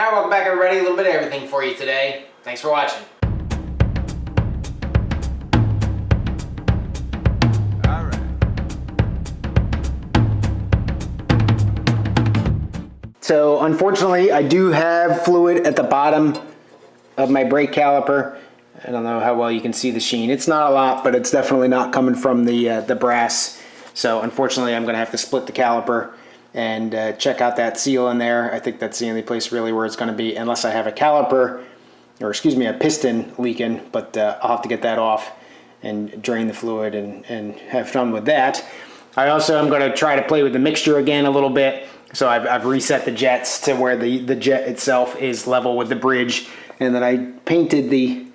Alright, welcome back everybody. A little bit of everything for you today. Thanks for watching. So unfortunately, I do have fluid at the bottom of my brake caliper. I don't know how well you can see the sheen. It's not a lot, but it's definitely not coming from the brass. So unfortunately, I'm going to have to split the caliper and check out that seal in there. I think that's the only place really where it's going to be, unless I have a caliper, or excuse me, a piston leaking. But I'll have to get that off and drain the fluid and have fun with that. I also am going to try to play with the mixture again a little bit. So I've reset the jets to where the jet itself is level with the bridge, and then I painted the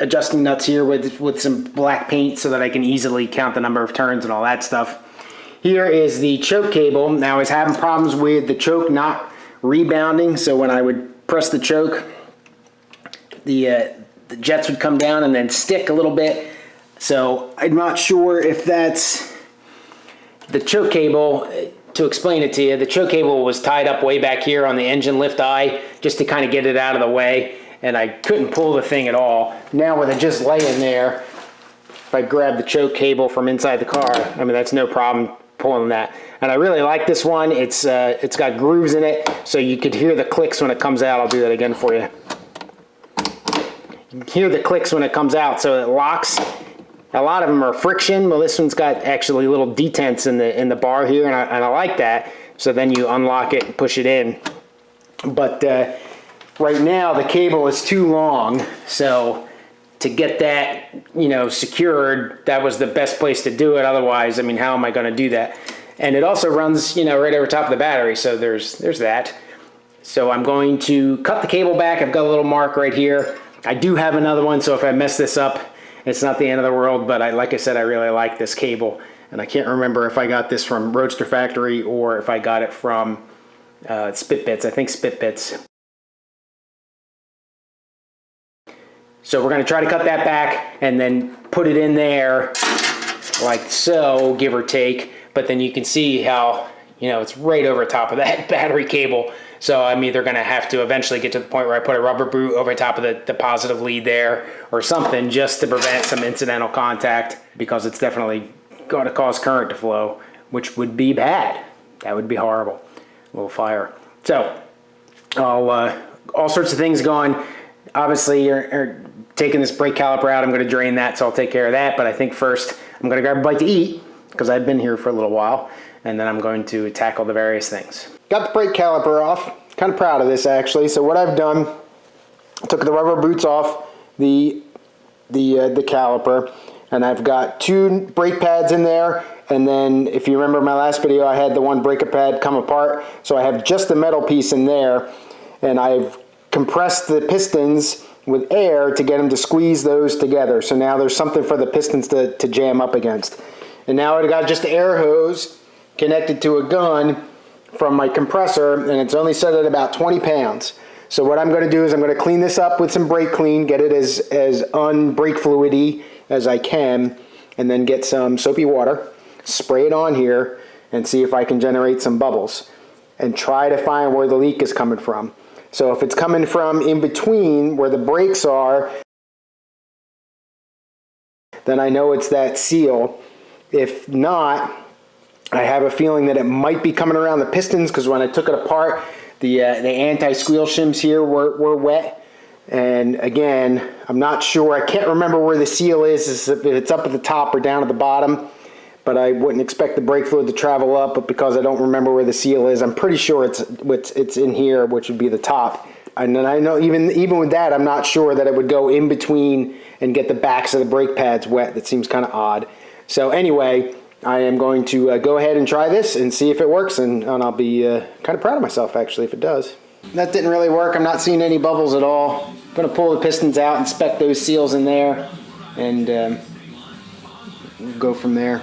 adjusting nuts here with some black paint so that I can easily count the number of turns and all that stuff. Here is the choke cable. Now I was having problems with the choke not rebounding, so when I would press the choke, the jets would come down and then stick a little bit. So I'm not sure if that's the choke cable. To explain it to you, the choke cable was tied up way back here on the engine lift eye just to kind of get it out of the way, and I couldn't pull the thing at all. Now with it just laying there, if I grab the choke cable from inside the car, I mean, that's no problem pulling that. And I really like this one. It's got grooves in it, so you could hear the clicks when it comes out. I'll do that again for you. You can hear the clicks when it comes out, so it locks. A lot of them are friction. Well, this one's got actually little detents in the bar here, and I like that. So then you unlock it and push it in. But right now the cable is too long, so to get that, you know, secured, that was the best place to do it. Otherwise, I mean, how am I going to do that? And it also runs, you know, right over top of the battery. So there's that. So I'm going to cut the cable back. I've got a little mark right here. I do have another one, so if I mess this up, it's not the end of the world, but like I said, I really like this cable. And I can't remember if I got this from Roadster Factory or if I got it from Spit Bits. I think Spit Bits. So we're going to try to cut that back and then put it in there like so, give or take. But then you can see how, you know, it's right over top of that battery cable. So I'm either going to have to eventually get to the point where I put a rubber boot over top of the positive lead there or something, just to prevent some incidental contact, because it's definitely going to cause current to flow, which would be bad. That would be horrible. A little fire. So all sorts of things going. Obviously, you're taking this brake caliper out. I'm going to drain that, so I'll take care of that. But I think first I'm going to grab a bite to eat, because I've been here for a little while, and then I'm going to tackle the various things. Got the brake caliper off. Kind of proud of this, actually. So what I've done, I took the rubber boots off the caliper, and I've got 2 brake pads in there. And then, if you remember my last video, I had the one brake pad come apart. So I have just the metal piece in there, and I've compressed the pistons with air to get them to squeeze those together. So now there's something for the pistons to jam up against. And now I've got just an air hose connected to a gun from my compressor, and it's only set at about 20 pounds. So what I'm going to do is I'm going to clean this up with some brake clean, get it as unbrake fluidy as I can, and then get some soapy water, spray it on here, and see if I can generate some bubbles, and try to find where the leak is coming from. So if it's coming from in between where the brakes are, then I know it's that seal. If not, I have a feeling that it might be coming around the pistons, because when I took it apart, the anti-squeal shims here were wet. And again, I'm not sure. I can't remember where the seal is, if it's up at the top or down at the bottom. But I wouldn't expect the brake fluid to travel up, but because I don't remember where the seal is, I'm pretty sure it's in here, which would be the top. And then I know even with that, I'm not sure that it would go in between and get the backs of the brake pads wet. That seems kind of odd. So anyway, I am going to go ahead and try this and see if it works, and I'll be kind of proud of myself, actually, if it does. That didn't really work. I'm not seeing any bubbles at all. I'm going to pull the pistons out, inspect those seals in there, and go from there.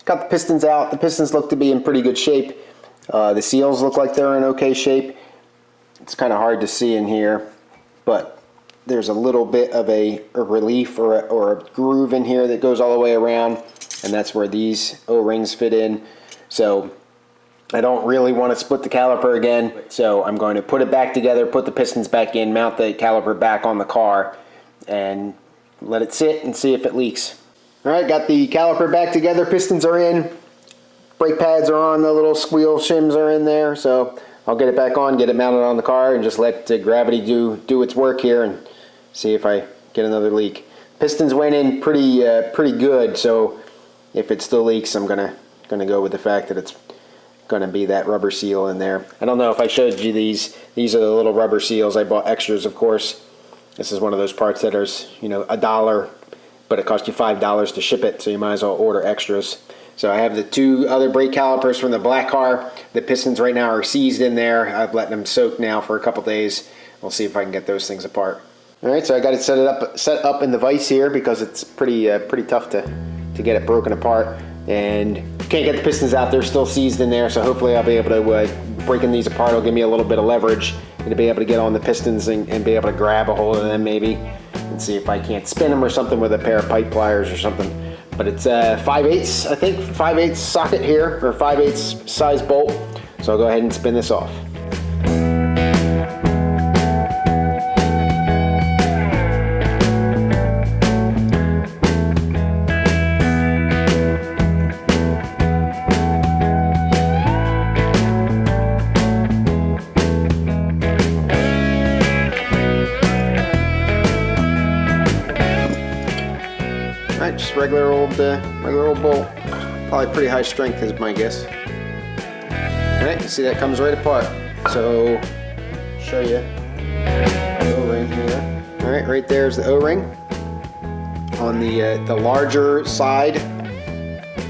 Got the pistons out. The pistons look to be in pretty good shape. The seals look like they're in okay shape. It's kind of hard to see in here, but there's a little bit of a relief or a groove in here that goes all the way around, and that's where these O-rings fit in. So I don't really want to split the caliper again, so I'm going to put it back together, put the pistons back in, mount the caliper back on the car, and let it sit and see if it leaks. All right, got the caliper back together, pistons are in, brake pads are on, the little squeal shims are in there, so I'll get it back on, get it mounted on the car, and just let gravity do its work here and see if I get another leak. Pistons went in pretty good, so if it still leaks, I'm gonna go with the fact that it's going to be that rubber seal in there. I don't know if I showed you these. These are the little rubber seals. I bought extras, of course. This is one of those parts that is, you know, $1, but it costs you $5 to ship it, so you might as well order extras. So I have the 2 other brake calipers from the black car. The pistons right now are seized in there. I've let them soak now for a couple days. We'll see if I can get those things apart. All right, so I got it set up in the vise here because it's pretty tough to get it broken apart. And can't get the pistons out, they're still seized in there, so hopefully I'll be able to, breaking these apart will give me a little bit of leverage and to be able to get on the pistons and be able to grab a hold of them maybe and see if I can't spin them or something with a pair of pipe pliers or something. But it's 5/8, I think, 5/8 socket here, or 5/8 size bolt, so I'll go ahead and spin this off. Just regular old bolt. Probably pretty high strength is my guess. Alright, you see that comes right apart. So, show you the O-ring here. Alright, right there's the O-ring. On the larger side,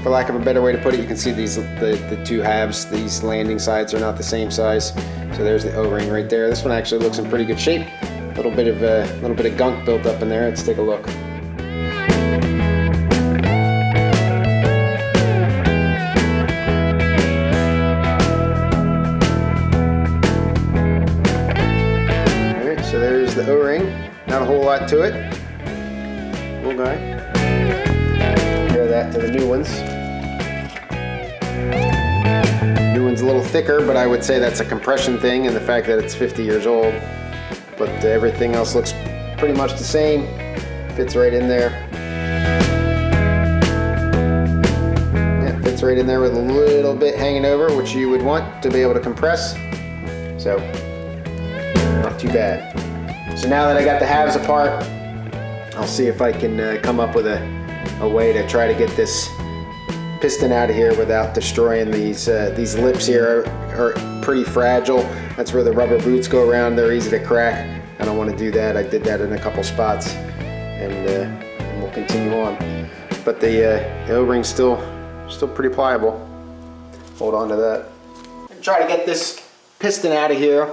for lack of a better way to put it, you can see these the 2 halves. These landing sides are not the same size. So there's the O-ring right there. This one actually looks in pretty good shape. A little bit of gunk built up in there. Let's take a look. So there's the O-ring, not a whole lot to it. Little guy. Compare that to the new ones. New one's a little thicker, but I would say that's a compression thing and the fact that it's 50 years old. But everything else looks pretty much the same. Fits right in there. Yeah, fits right in there with a little bit hanging over, which you would want to be able to compress. So, not too bad. So now that I got the halves apart, I'll see if I can come up with a way to try to get this piston out of here without destroying these lips here are pretty fragile. That's where the rubber boots go around. They're easy to crack. I don't want to do that. I did that in a couple spots, and we'll continue on. But the O-ring's still pretty pliable. Hold on to that. Try to get this piston out of here.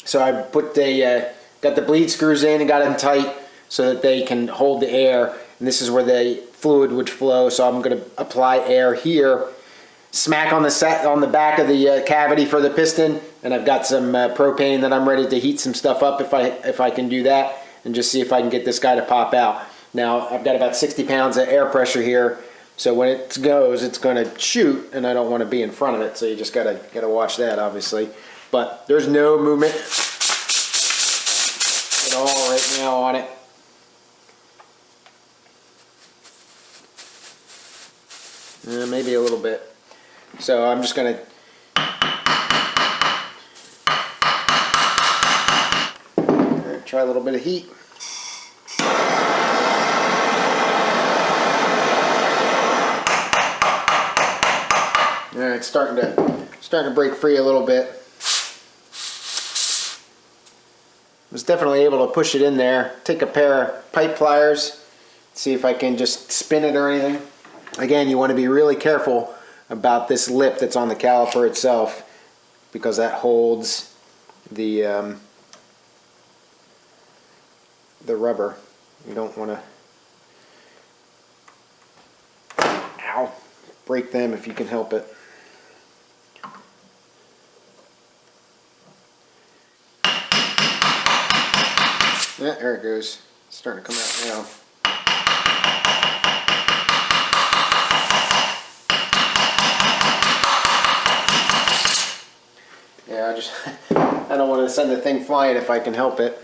So I put got the bleed screws in and got them tight so that they can hold the air. And this is where the fluid would flow. So I'm going to apply air here, smack on the back of the cavity for the piston, and I've got some propane that I'm ready to heat some stuff up if I can do that, and just see if I can get this guy to pop out. Now I've got about 60 pounds of air pressure here, so when it goes, it's going to shoot, and I don't want to be in front of it. So you just gotta watch that, obviously. But there's no movement at all right now on it. Maybe a little bit. So I'm just going to try a little bit of heat. All right, it's starting to break free a little bit. I was definitely able to push it in there. Take a pair of pipe pliers, see if I can just spin it or anything. Again, you want to be really careful about this lip that's on the caliper itself, because that holds the rubber. You don't want to break them if you can help it. Yeah, there it goes. It's starting to come out now. there. I don't want to send the thing flying if I can help it.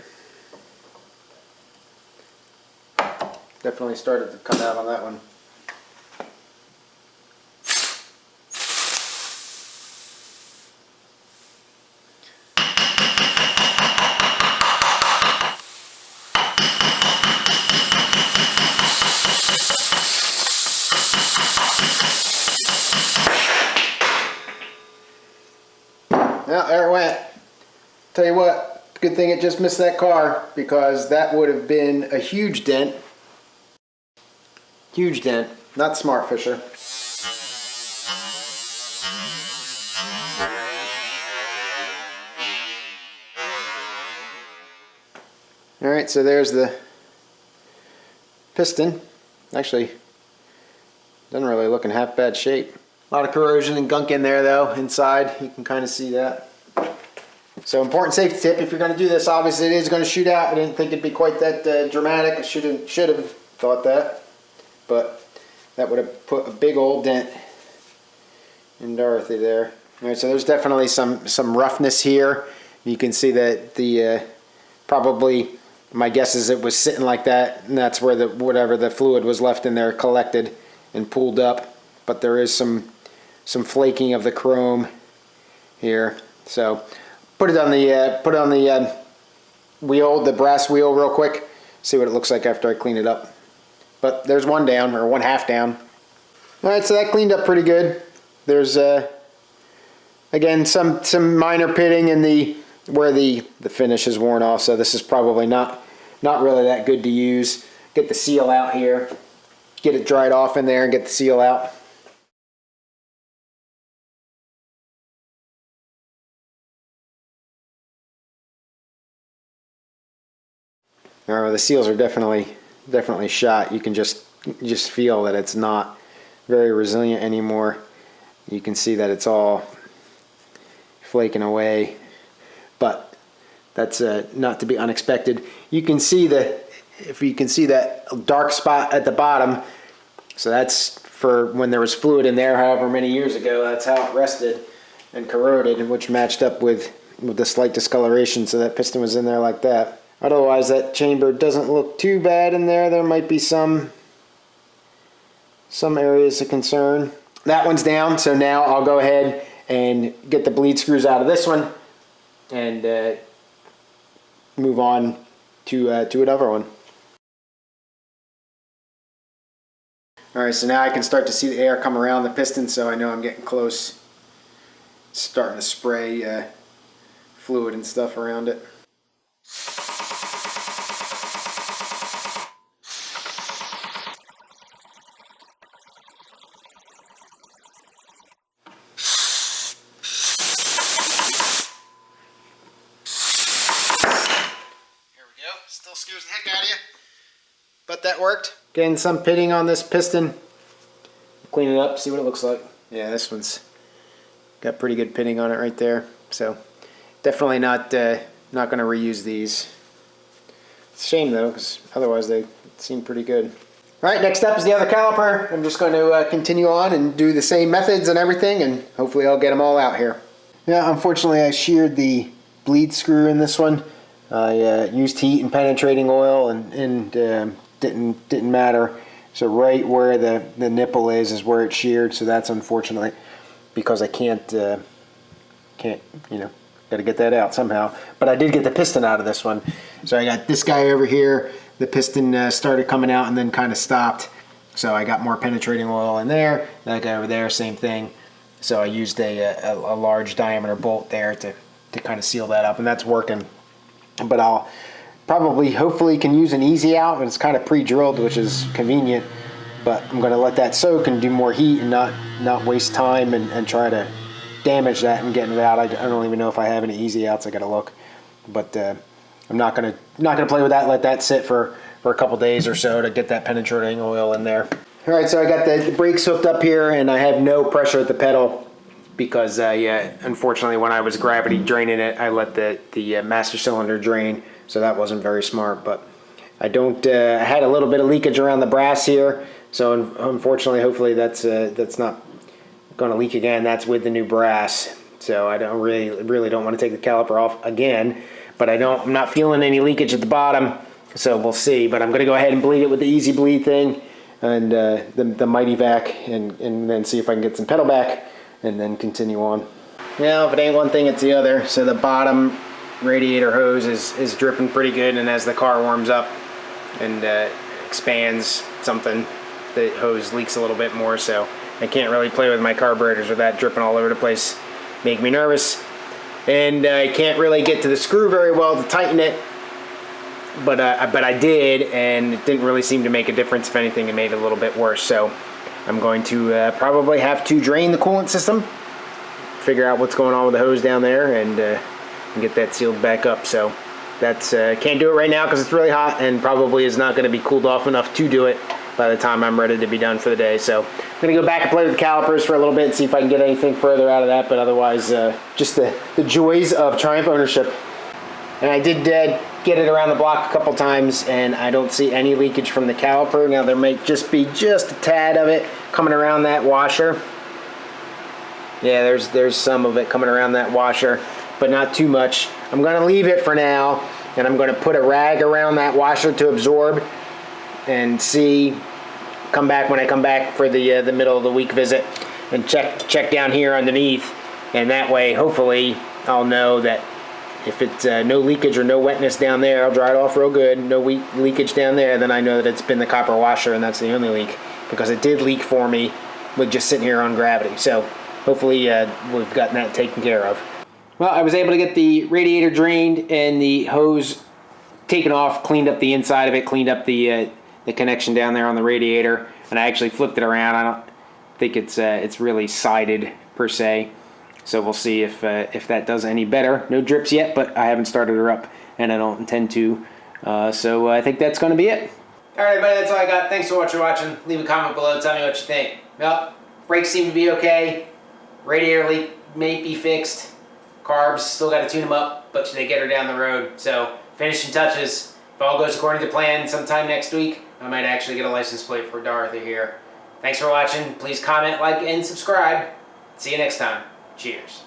Definitely started to come out on that one. Well, there it went. Tell you what, good thing it just missed that car, because that would have been a huge dent. Huge dent. Not smart, Fisher. Alright, so there's the piston. Actually, doesn't really look in half bad shape. A lot of corrosion and gunk in there though, inside. You can kind of see that. So important safety tip, if you're going to do this, obviously it is going to shoot out. I didn't think it'd be quite that dramatic. I should have thought that. But that would have put a big old dent in Dorothy there. Alright, so there's definitely some roughness here. You can see that the probably, my guess is it was sitting like that, and that's where whatever the fluid was left in there collected and pooled up. But there is some flaking of the chrome here. So put it on the wheel, the brass wheel, real quick. See what it looks like after I clean it up. But there's one down, or one half down. All right, so that cleaned up pretty good. There's again some minor pitting in where the finish is worn off. So this is probably not really that good to use. Get the seal out here. Get it dried off in there and get the seal out. The seals are definitely shot. You can just feel that it's not very resilient anymore. You can see that it's all flaking away, but that's not to be unexpected. You can see if you can see that dark spot at the bottom, so that's for when there was fluid in there however many years ago. That's how it rested and corroded, which matched up with the slight discoloration, so that piston was in there like that. Otherwise, that chamber doesn't look too bad in there. There might be some areas of concern. That one's down, so now I'll go ahead and get the bleed screws out of this one and move on to another one. All right, so now I can start to see the air come around the piston, so I know I'm getting close. It's starting to spray fluid and stuff around it. Still scares the heck out of you, but that worked. Getting some pitting on this piston. Clean it up, see what it looks like. Yeah, this one's got pretty good pitting on it right there. So definitely not going to reuse these. It's a shame though, because otherwise they seem pretty good. All right, next up is the other caliper. I'm just going to continue on and do the same methods and everything, and hopefully I'll get them all out here. Yeah, unfortunately I sheared the bleed screw in this one. I used heat and penetrating oil and didn't matter. So right where the nipple is where it's sheared. So that's unfortunate because I can't got to get that out somehow. But I did get the piston out of this one. So I got this guy over here. The piston started coming out and then kind of stopped. So I got more penetrating oil in there. That guy over there, same thing. So I used a large diameter bolt there to kind of seal that up, and that's working. But I'll probably, hopefully, can use an easy out, and it's kind of pre-drilled, which is convenient. But I'm going to let that soak and do more heat and not waste time and try to damage that and getting it out. I don't even know if I have any easy outs. I got to look, but I'm not going to play with that. Let that sit for a couple days or so to get that penetrating oil in there. All right, so I got the brakes hooked up here, and I have no pressure at the pedal. Because unfortunately, when I was gravity draining it, I let the master cylinder drain, so that wasn't very smart. But I had a little bit of leakage around the brass here, so unfortunately, hopefully that's not going to leak again. That's with the new brass, So I don't really don't want to take the caliper off again, but I'm not feeling any leakage at the bottom, so we'll see. But I'm going to go ahead and bleed it with the Easy Bleed thing and the Mighty Vac, and then see if I can get some pedal back and then continue on. Now, if it ain't one thing, it's the other. So the bottom radiator hose is dripping pretty good, and as the car warms up and expands something, the hose leaks a little bit more, so I can't really play with my carburetors with that dripping all over the place. Make me nervous. And I can't really get to the screw very well to tighten it, but I did, and it didn't really seem to make a difference. If anything, it made it a little bit worse. So I'm going to probably have to drain the coolant system, figure out what's going on with the hose down there, and get that sealed back up. So that's can't do it right now because it's really hot, and probably is not going to be cooled off enough to do it by the time I'm ready to be done for the day. So I'm going to go back and play with the calipers for a little bit and see if I can get anything further out of that, but otherwise just the joys of Triumph ownership. And I did get it around the block a couple times, and I don't see any leakage from the caliper. Now there might just be just a tad of it coming around that washer. Yeah, there's some of it coming around that washer, but not too much. I'm going to leave it for now, and I'm going to put a rag around that washer to absorb and see, come back when I come back for the middle of the week visit and check down here underneath, and that way hopefully I'll know that if it's no leakage or no wetness down there, I'll dry it off real good, no leakage down there, then I know that it's been the copper washer and that's the only leak, because it did leak for me with just sitting here on gravity. So hopefully we've gotten that taken care of. Well, I was able to get the radiator drained and the hose taken off, cleaned up the inside of it, cleaned up the connection down there on the radiator, and I actually flipped it around. I don't think it's really sided per se, so we'll see if that does any better. No drips yet, but I haven't started her up, and I don't intend to. So I think that's going to be it. All right, everybody, that's all I got. Thanks for watching. Leave a comment below. Tell me what you think. Well, brakes seem to be okay. Radiator leak may be fixed. Carbs, still got to tune them up, but they get her down the road. So finishing touches. If all goes according to plan, sometime next week, I might actually get a license plate for Dorothy here. Thanks for watching. Please comment, like, and subscribe. See you next time. Cheers.